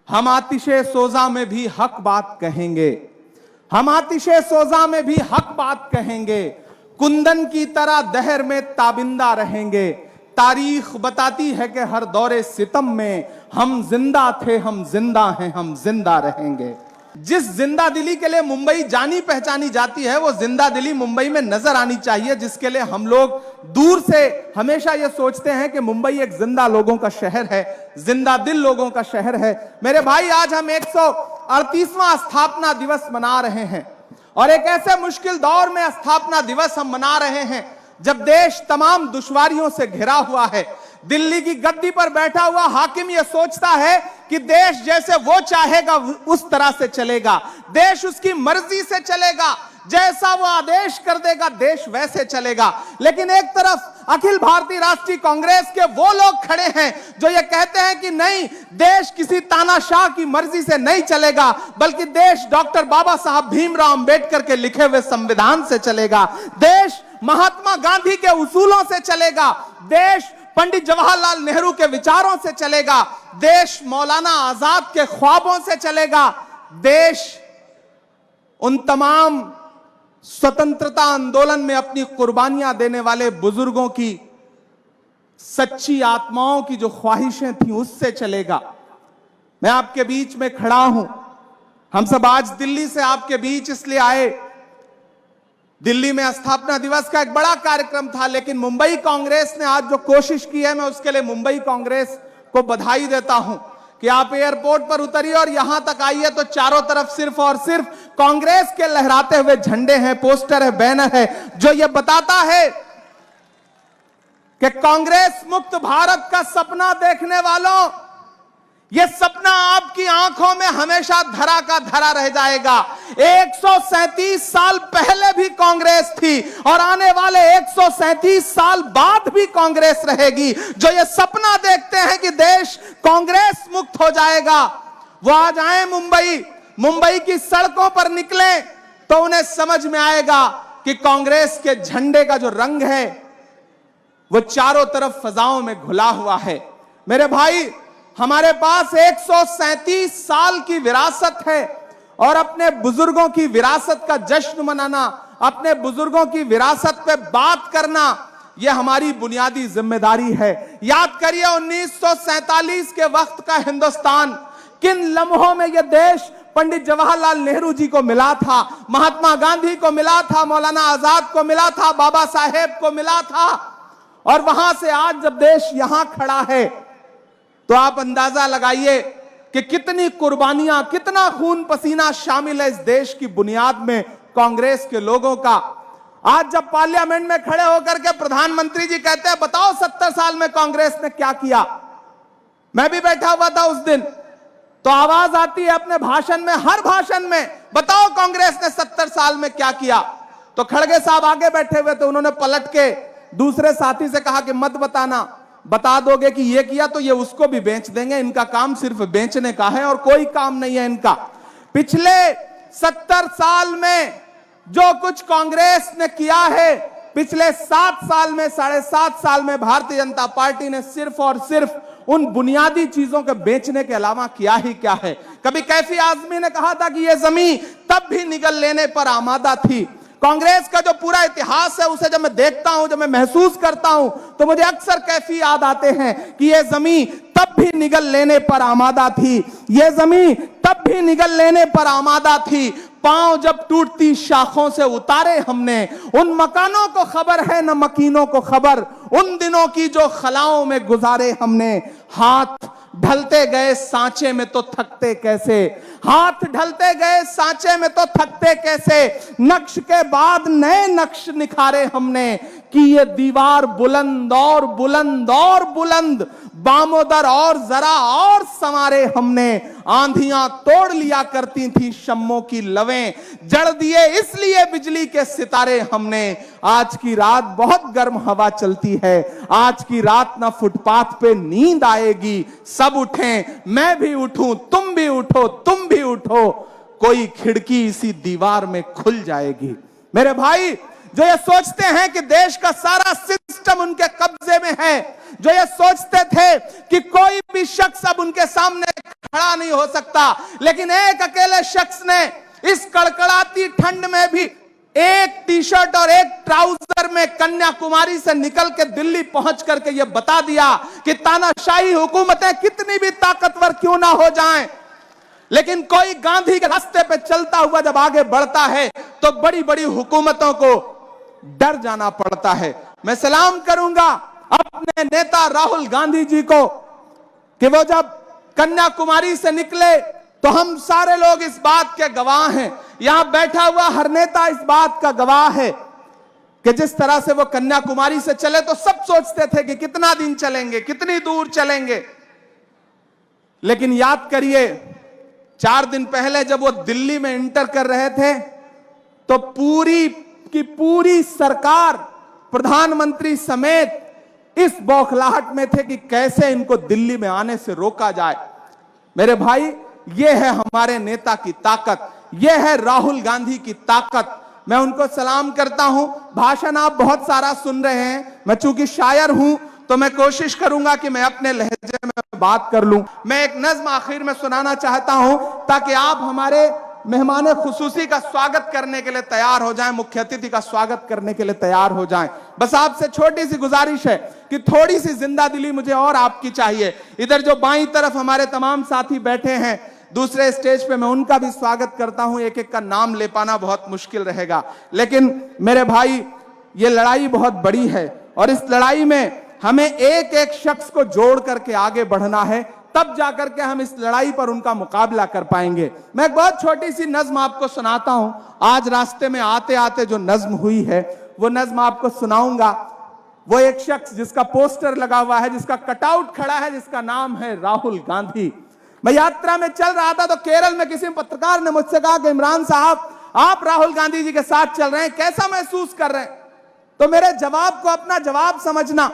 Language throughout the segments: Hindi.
हम आतिशे सोजा में भी हक बात कहेंगे, हम आतिशे सोजा में भी हक बात कहेंगे, कुंदन की तरह दहर में ताबिंदा रहेंगे। तारीख बताती है कि हर दौरे सितम में हम जिंदा थे, हम जिंदा हैं, हम जिंदा रहेंगे। जिस जिंदा दिली के लिए मुंबई जानी पहचानी जाती है, वो जिंदा दिली मुंबई में नजर आनी चाहिए, जिसके लिए हम लोग दूर से हमेशा ये सोचते हैं कि मुंबई एक जिंदा लोगों का शहर है, जिंदा दिल लोगों का शहर है। मेरे भाई, आज हम 138वां स्थापना दिवस मना रहे हैं और एक ऐसे मुश्किल दौर में स्थापना दिवस हम मना रहे हैं जब देश तमाम दुश्वारियों से घिरा हुआ है। दिल्ली की गद्दी पर बैठा हुआ हाकिम यह सोचता है कि देश जैसे वो चाहेगा उस तरह से चलेगा, देश उसकी मर्जी से चलेगा, जैसा वो आदेश कर देगा देश वैसे चलेगा। लेकिन एक तरफ अखिल भारतीय राष्ट्रीय कांग्रेस के वो लोग खड़े हैं जो ये कहते हैं कि नहीं, देश किसी तानाशाह की मर्जी से नहीं चलेगा, बल्कि देश डॉक्टर बाबा साहब भीमराव अंबेडकर के लिखे हुए संविधान से चलेगा, देश महात्मा गांधी के उसूलों से चलेगा, देश पंडित जवाहरलाल नेहरू के विचारों से चलेगा, देश मौलाना आजाद के ख्वाबों से चलेगा, देश उन तमाम स्वतंत्रता आंदोलन में अपनी कुर्बानियां देने वाले बुजुर्गों की सच्ची आत्माओं की जो ख्वाहिशें थी उससे चलेगा। मैं आपके बीच में खड़ा हूं, हम सब आज दिल्ली से आपके बीच इसलिए आए। दिल्ली में स्थापना दिवस का एक बड़ा कार्यक्रम था, लेकिन मुंबई कांग्रेस ने आज जो कोशिश की है, मैं उसके लिए मुंबई कांग्रेस को बधाई देता हूं कि आप एयरपोर्ट पर उतरिए और यहां तक आइए तो चारों तरफ सिर्फ और सिर्फ कांग्रेस के लहराते हुए झंडे हैं, पोस्टर है, बैनर है, जो यह बताता है कि कांग्रेस मुक्त भारत का सपना देखने वालों, यह सपना आपकी आंखों में हमेशा धरा का धरा रह जाएगा। 137 साल पहले भी कांग्रेस थी और आने वाले 137 साल बाद भी कांग्रेस रहेगी। जो ये सपना देखते हैं कि देश कांग्रेस मुक्त हो जाएगा, वो आज आए मुंबई की सड़कों पर निकले तो उन्हें समझ में आएगा कि कांग्रेस के झंडे का जो रंग है वो चारों तरफ फजाओं में घुला हुआ है। मेरे भाई, हमारे पास 137 साल की विरासत है और अपने बुजुर्गों की विरासत का जश्न मनाना, अपने बुजुर्गों की विरासत पे बात करना, यह हमारी बुनियादी जिम्मेदारी है। याद करिए 1947 के वक्त का हिंदुस्तान, किन लम्हों में यह देश पंडित जवाहरलाल नेहरू जी को मिला था, महात्मा गांधी को मिला था, मौलाना आजाद को मिला था, बाबा साहेब को मिला था। और वहां से आज जब देश यहां खड़ा है तो आप अंदाजा लगाइए कि कितनी कुर्बानियां, कितना खून पसीना शामिल है इस देश की बुनियाद में कांग्रेस के लोगों का। आज जब पार्लियामेंट में खड़े होकर के प्रधानमंत्री जी कहते हैं बताओ 70 साल में कांग्रेस ने क्या किया, मैं भी बैठा हुआ था उस दिन, तो आवाज आती है अपने भाषण में, हर भाषण में, बताओ कांग्रेस ने 70 साल में क्या किया। तो खड़गे साहब आगे बैठे हुए थे, उन्होंने पलट के दूसरे साथी से कहा कि मत बताना, बता दोगे कि ये किया तो ये उसको भी बेच देंगे, इनका काम सिर्फ बेचने का है और कोई काम नहीं है इनका। पिछले 70 साल में जो कुछ कांग्रेस ने किया है, पिछले 7 साल में, 7.5 साल में भारतीय जनता पार्टी ने सिर्फ और सिर्फ उन बुनियादी चीजों के बेचने के अलावा किया ही क्या है। कभी कैफी आजमी ने कहा था कि यह जमीन तब भी निगल लेने पर आमादा थी। कांग्रेस का जो पूरा इतिहास है उसे जब मैं देखता हूं, जब मैं महसूस करता हूं, तो मुझे अक्सर कैफी याद आते हैं कि यह जमीन तब भी निगल लेने पर आमादा थी, यह जमीन तब भी निगल लेने पर आमादा थी। पांव जब टूटती शाखों से उतारे हमने, उन मकानों को खबर है न मकीनों को खबर, उन दिनों की जो खलाओं में गुजारे हमने। हाथ ढलते गए सांचे में तो थकते कैसे, हाथ ढलते गए सांचे में तो थकते कैसे, नक्श के बाद नए नक्श निखारे हमने कि ये दीवार बुलंद और बुलंद और बुलंद, बामोदर और जरा और संवारे हमने। आंधियां तोड़ लिया करती थी शम्मों की लवें, जड़ दिए इसलिए बिजली के सितारे हमने। आज की रात बहुत गर्म हवा चलती है, आज की रात ना फुटपाथ पे नींद आएगी, सब उठें, मैं भी उठूं, तुम भी उठो, तुम भी उठो, कोई खिड़की इसी दीवार में खुल जाएगी। मेरे भाई, जो ये सोचते हैं कि देश का सारा सिस्टम उनके कब्जे में है, जो ये सोचते थे कि कोई भी शख्स अब उनके सामने खड़ा नहीं हो सकता, लेकिन एक अकेले शख्स ने इस कड़कड़ाती ठंड में भी एक टी-शर्ट और एक ट्राउजर में कन्याकुमारी से निकल के दिल्ली पहुंच करके यह बता दिया कि तानाशाही हुकूमतें कितनी भी ताकतवर क्यों ना हो जाएं, लेकिन कोई गांधी के रास्ते पे चलता हुआ जब आगे बढ़ता है तो बड़ी बड़ी हुकूमतों को डर जाना पड़ता है। मैं सलाम करूंगा अपने नेता राहुल गांधी जी को कि वो जब कन्याकुमारी से निकले तो हम सारे लोग इस बात के गवाह हैं, यहां बैठा हुआ हर नेता इस बात का गवाह है कि जिस तरह से वो कन्याकुमारी से चले तो सब सोचते थे कि कितना दिन चलेंगे, कितनी दूर चलेंगे, लेकिन याद करिए 4 दिन पहले जब वो दिल्ली में इंटर कर रहे थे तो पूरी की पूरी सरकार, प्रधानमंत्री समेत इस बौखलाहट में थे कि कैसे इनको दिल्ली में आने से रोका जाए। मेरे भाई, ये है हमारे नेता की ताकत, ये है राहुल गांधी की ताकत। मैं उनको सलाम करता हूं। भाषण आप बहुत सारा सुन रहे हैं, मैं चूंकि शायर हूं तो मैं कोशिश करूंगा कि मैं अपने लहजे में बात कर लूं। मैं एक नज्म आखिर में सुनाना चाहता हूं ताकि आप हमारे मेहमान खुसूसी का स्वागत करने के लिए तैयार हो जाएं, मुख्य अतिथि का स्वागत करने के लिए तैयार हो जाएं। बस आपसे छोटी सी गुजारिश है कि थोड़ी सी जिंदा दिली मुझे और आपकी चाहिए। इधर जो बाईं तरफ हमारे तमाम साथी बैठे हैं दूसरे स्टेज पे, मैं उनका भी स्वागत करता हूं। एक एक का नाम ले पाना बहुत मुश्किल रहेगा, लेकिन मेरे भाई ये लड़ाई बहुत बड़ी है और इस लड़ाई में हमें एक एक शख्स को जोड़ करके आगे बढ़ना है, तब जाकर के हम इस लड़ाई पर उनका मुकाबला कर पाएंगे। मैं एक बहुत छोटी सी नज्म आपको सुनाता हूं। आज रास्ते में आते आते जो नज्म हुई है वो नज्म आपको सुनाऊंगा। वो एक शख्स जिसका पोस्टर लगा हुआ है, जिसका कटआउट खड़ा है, जिसका नाम है राहुल गांधी। मैं यात्रा में चल रहा था तो केरल में किसी पत्रकार ने मुझसे कहा कि इमरान साहब, आप राहुल गांधी जी के साथ चल रहे हैं, कैसा महसूस कर रहे हैं? तो मेरे जवाब को अपना जवाब समझना।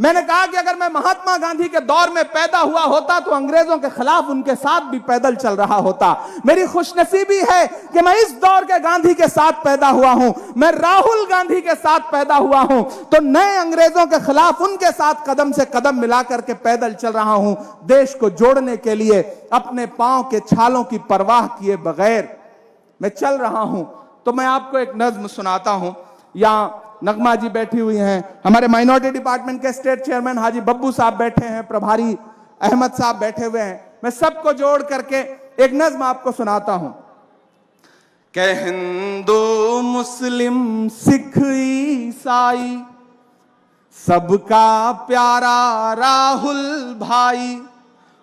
मैंने कहा कि अगर मैं महात्मा गांधी के दौर में पैदा हुआ होता तो अंग्रेजों के खिलाफ उनके साथ भी पैदल चल रहा होता। मेरी खुशनसीबी है कि मैं इस दौर के गांधी के साथ पैदा हुआ हूं, मैं राहुल गांधी के साथ पैदा हुआ हूं, तो नए अंग्रेजों के खिलाफ उनके साथ कदम से कदम मिलाकर के पैदल चल रहा हूं, देश को जोड़ने के लिए अपने पांव के छालों की परवाह किए बगैर मैं चल रहा हूं। तो मैं आपको एक नज्म सुनाता हूं। यहाँ नगमा जी बैठी हुई हैं, हमारे माइनॉरिटी डिपार्टमेंट के स्टेट चेयरमैन हाजी बब्बू साहब बैठे हैं, प्रभारी अहमद साहब बैठे हुए हैं। मैं सबको जोड़ करके एक नज्म आपको सुनाता हूं। कि हिंदू मुस्लिम सिख ईसाई सबका प्यारा राहुल भाई।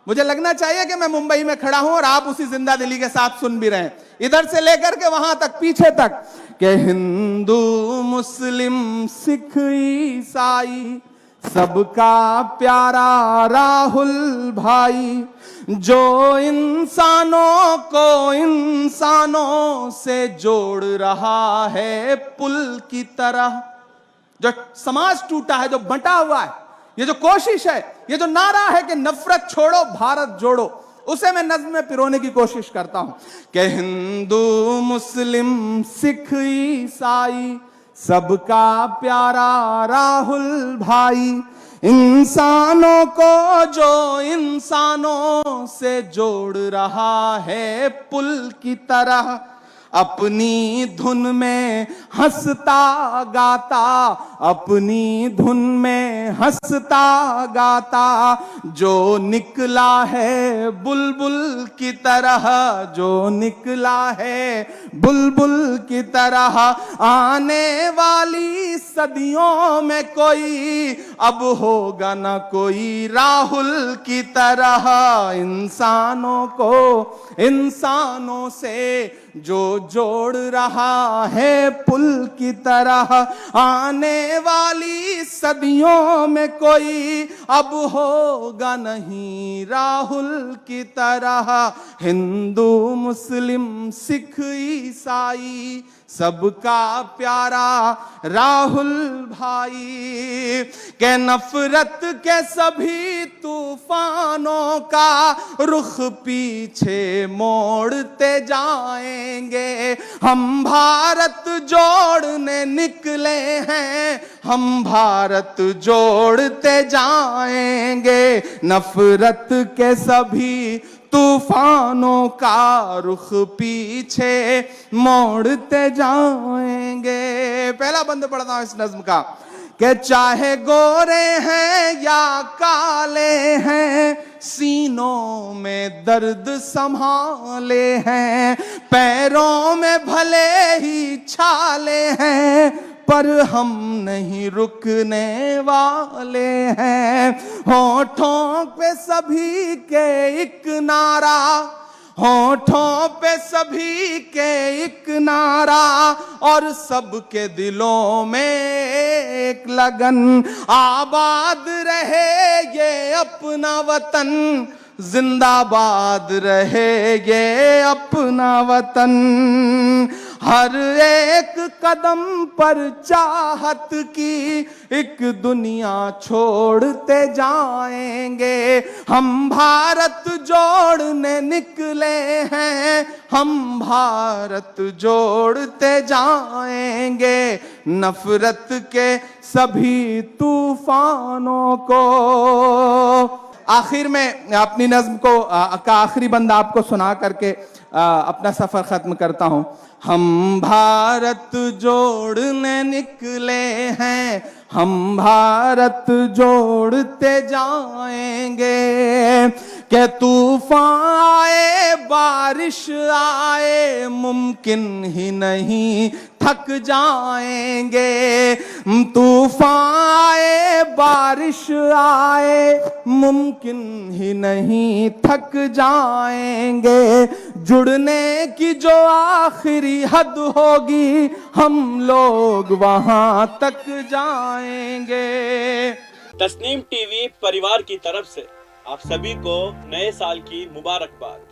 मुझे लगना चाहिए कि मैं मुंबई में खड़ा हूं और आप उसी जिंदा दिली के साथ सुन भी रहे हैं, इधर से लेकर के वहां तक, पीछे तक। कि हिंदू मुस्लिम सिख ईसाई सबका प्यारा राहुल भाई, जो इंसानों को इंसानों से जोड़ रहा है पुल की तरह। जो समाज टूटा है, जो बंटा हुआ है, ये जो कोशिश है, ये जो नारा है कि नफरत छोड़ो भारत जोड़ो, उसे मैं नज्म में पिरोने की कोशिश करता हूं। कि हिंदू मुस्लिम सिख ईसाई सबका प्यारा राहुल भाई, इंसानों को जो इंसानों से जोड़ रहा है पुल की तरह, अपनी धुन में हंसता गाता, अपनी धुन में हंसता गाता, जो निकला है बुलबुल की तरह, जो निकला है बुलबुल की तरह। आने वाली सदियों में कोई अब होगा ना कोई राहुल की तरह, इंसानों को इंसानों से जो जोड़ रहा है पुल की तरह। आने वाली सदियों में कोई अब होगा नहीं राहुल की तरह। हिंदू मुस्लिम सिख ईसाई सबका प्यारा राहुल भाई के नफरत के सभी तूफानों का रुख पीछे मोड़ते जाएंगे। हम भारत जोड़ने निकले हैं, हम भारत जोड़ते जाएंगे। नफरत के सभी तूफानों का रुख पीछे मोड़ते जाएंगे। पहला बंद पढ़ता हूं इस नज्म का कि चाहे गोरे हैं या काले हैं, सीनों में दर्द संभाले हैं। पैरों में भले ही छाले हैं, पर हम नहीं रुकने वाले हैं। होठों पे सभी के एक नारा, होठों पे सभी के एक नारा, और सबके दिलों में एक लगन। आबाद रहे ये अपना वतन, जिंदाबाद रहे ये अपना वतन। हर एक कदम पर चाहत की एक दुनिया छोड़ते जाएंगे। हम भारत जोड़ने निकले हैं, हम भारत जोड़ते जाएंगे। नफरत के सभी तूफानों को। आखिर में अपनी नज्म को का आखिरी बंद आपको सुना करके अपना सफर खत्म करता हूं। हम भारत जोड़ने निकले हैं, हम भारत जोड़ते जाएंगे। के तूफान आए बारिश आए, मुमकिन ही नहीं थक जाएंगे। तूफान आए बारिश आए, मुमकिन ही नहीं थक जाएंगे। जुड़ने की जो आखिरी हद होगी, हम लोग वहां तक जाएंगे। तस्नीम टीवी परिवार की तरफ से आप सभी को नए साल की मुबारकबाद।